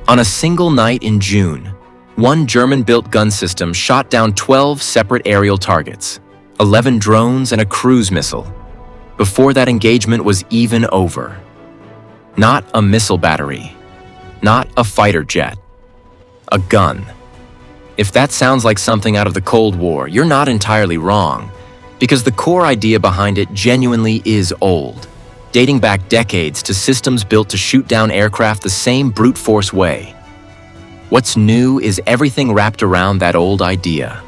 On a single night in June, one German-built gun system shot down 12 separate aerial targets, 11 drones and a cruise missile, before that engagement was even over. Not a missile battery, not a fighter jet, a gun. If that sounds like something out of the Cold War, you're not entirely wrong, because the core idea behind it genuinely is old, dating back decades to systems built to shoot down aircraft the same brute force way. What's new is everything wrapped around that old idea.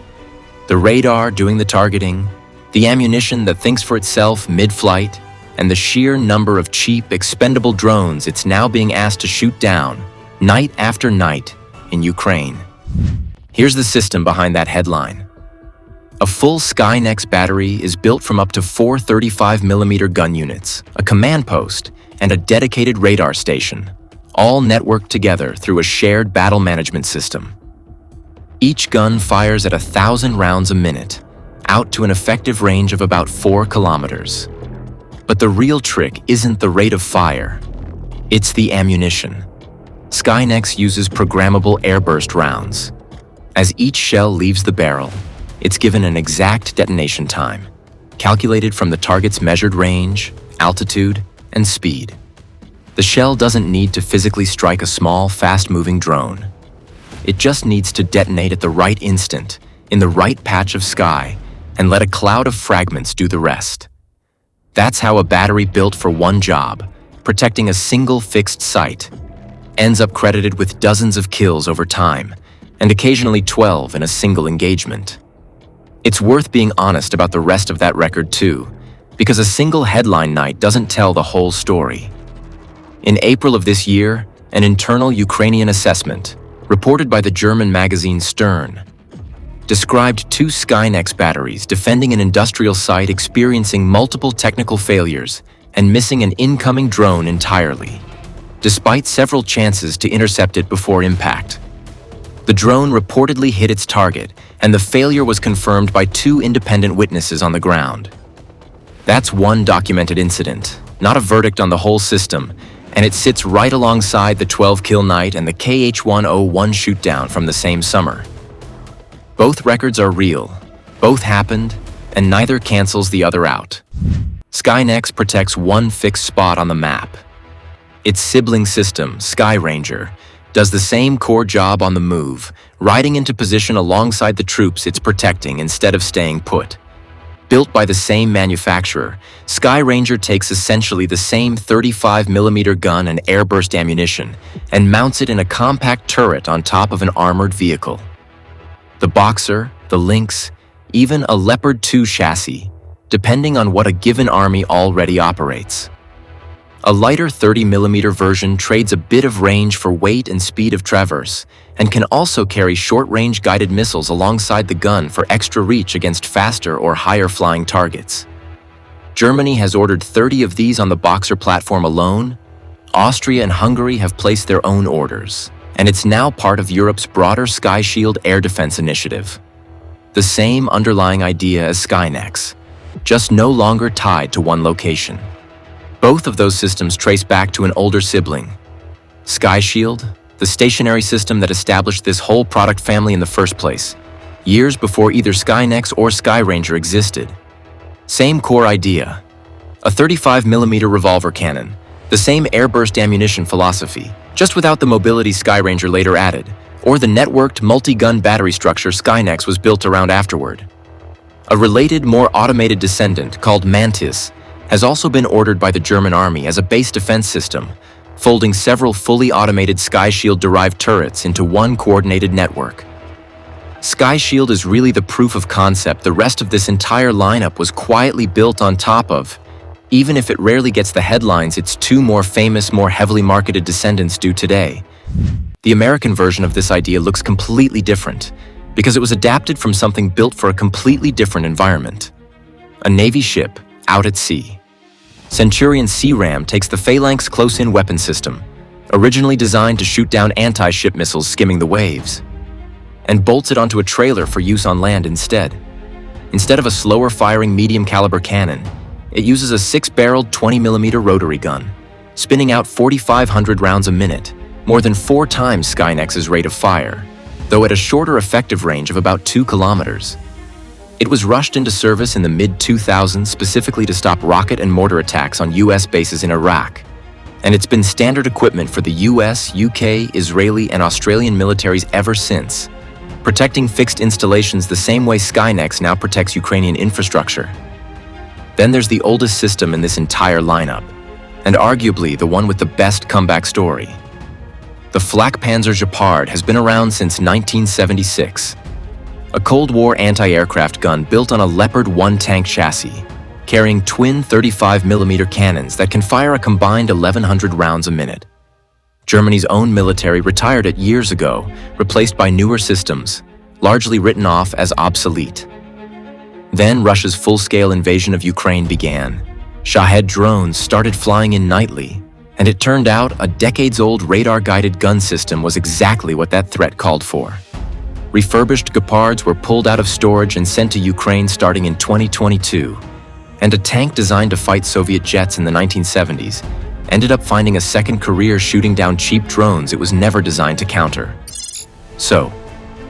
The radar doing the targeting, the ammunition that thinks for itself mid-flight, and the sheer number of cheap, expendable drones it's now being asked to shoot down, night after night, in Ukraine. Here's the system behind that headline. A full Skynex battery is built from up to 4 35mm gun units, a command post, and a dedicated radar station, all networked together through a shared battle management system. Each gun fires at 1,000 rounds a minute, out to an effective range of about 4 kilometers. But the real trick isn't the rate of fire, it's the ammunition. Skynex uses programmable airburst rounds. As each shell leaves the barrel, it's given an exact detonation time, calculated from the target's measured range, altitude, and speed. The shell doesn't need to physically strike a small, fast-moving drone. It just needs to detonate at the right instant, in the right patch of sky, and let a cloud of fragments do the rest. That's how a battery built for one job, protecting a single fixed site, ends up credited with dozens of kills over time, and occasionally 12 in a single engagement. It's worth being honest about the rest of that record too, because a single headline night doesn't tell the whole story. In April of this year, an internal Ukrainian assessment, reported by the German magazine Stern, described 2 Skynex batteries defending an industrial site experiencing multiple technical failures and missing an incoming drone entirely, despite several chances to intercept it before impact. The drone reportedly hit its target, and the failure was confirmed by 2 independent witnesses on the ground. That's one documented incident, not a verdict on the whole system, and it sits right alongside the 12-kill night and the KH-101 shootdown from the same summer. Both records are real, both happened, and neither cancels the other out. Skynex protects one fixed spot on the map. Its sibling system, Skyranger, does the same core job on the move, riding into position alongside the troops it's protecting instead of staying put. Built by the same manufacturer, Skyranger takes essentially the same 35mm gun and airburst ammunition and mounts it in a compact turret on top of an armored vehicle. The Boxer, the Lynx, even a Leopard 2 chassis, depending on what a given army already operates. A lighter 30mm version trades a bit of range for weight and speed of traverse, and can also carry short-range guided missiles alongside the gun for extra reach against faster or higher-flying targets. Germany has ordered 30 of these on the Boxer platform alone. Austria and Hungary have placed their own orders, and it's now part of Europe's broader Sky Shield air defense initiative. The same underlying idea as Skynex, just no longer tied to one location. Both of those systems trace back to an older sibling. Sky Shield, the stationary system that established this whole product family in the first place, years before either Skynex or Skyranger existed. Same core idea. A 35mm revolver cannon, the same airburst ammunition philosophy, just without the mobility Skyranger later added, or the networked multi-gun battery structure Skynex was built around afterward. A related, more automated descendant called Mantis has also been ordered by the German army as a base defense system, folding several fully automated Sky Shield-derived turrets into one coordinated network. Sky Shield is really the proof of concept the rest of this entire lineup was quietly built on top of, even if it rarely gets the headlines its 2 more famous, more heavily marketed descendants do today. The American version of this idea looks completely different, because it was adapted from something built for a completely different environment. A Navy ship out at sea. Centurion C-RAM takes the Phalanx close-in weapon system, originally designed to shoot down anti-ship missiles skimming the waves, and bolts it onto a trailer for use on land instead. Instead of a slower-firing medium-caliber cannon, it uses a 6-barreled 20mm rotary gun, spinning out 4,500 rounds a minute, more than 4 times Skynex's rate of fire, though at a shorter effective range of about 2 kilometers. It was rushed into service in the mid-2000s specifically to stop rocket and mortar attacks on US bases in Iraq, and it's been standard equipment for the US, UK, Israeli, and Australian militaries ever since, protecting fixed installations the same way Skynex now protects Ukrainian infrastructure. Then there's the oldest system in this entire lineup, and arguably the one with the best comeback story. The Flak-Panzer Gepard has been around since 1976. A Cold War anti-aircraft gun built on a Leopard 1 tank chassis, carrying twin 35mm cannons that can fire a combined 1,100 rounds a minute. Germany's own military retired it years ago, replaced by newer systems, largely written off as obsolete. Then Russia's full-scale invasion of Ukraine began. Shahed drones started flying in nightly, and it turned out a decades-old radar-guided gun system was exactly what that threat called for. Refurbished Gepards were pulled out of storage and sent to Ukraine starting in 2022, and a tank designed to fight Soviet jets in the 1970s ended up finding a second career shooting down cheap drones it was never designed to counter. So,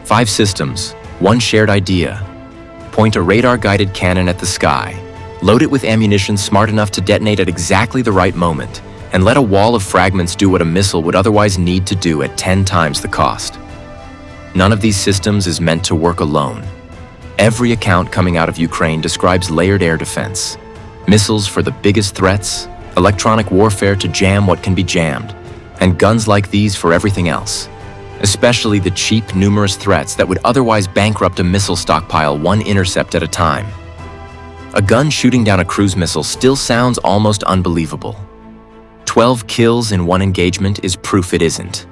5 systems, 1 shared idea. Point a radar-guided cannon at the sky, load it with ammunition smart enough to detonate at exactly the right moment, and let a wall of fragments do what a missile would otherwise need to do at 10 times the cost. None of these systems is meant to work alone. Every account coming out of Ukraine describes layered air defense, missiles for the biggest threats, electronic warfare to jam what can be jammed, and guns like these for everything else, especially the cheap, numerous threats that would otherwise bankrupt a missile stockpile 1 intercept at a time. A gun shooting down a cruise missile still sounds almost unbelievable. 12 kills in 1 engagement is proof it isn't.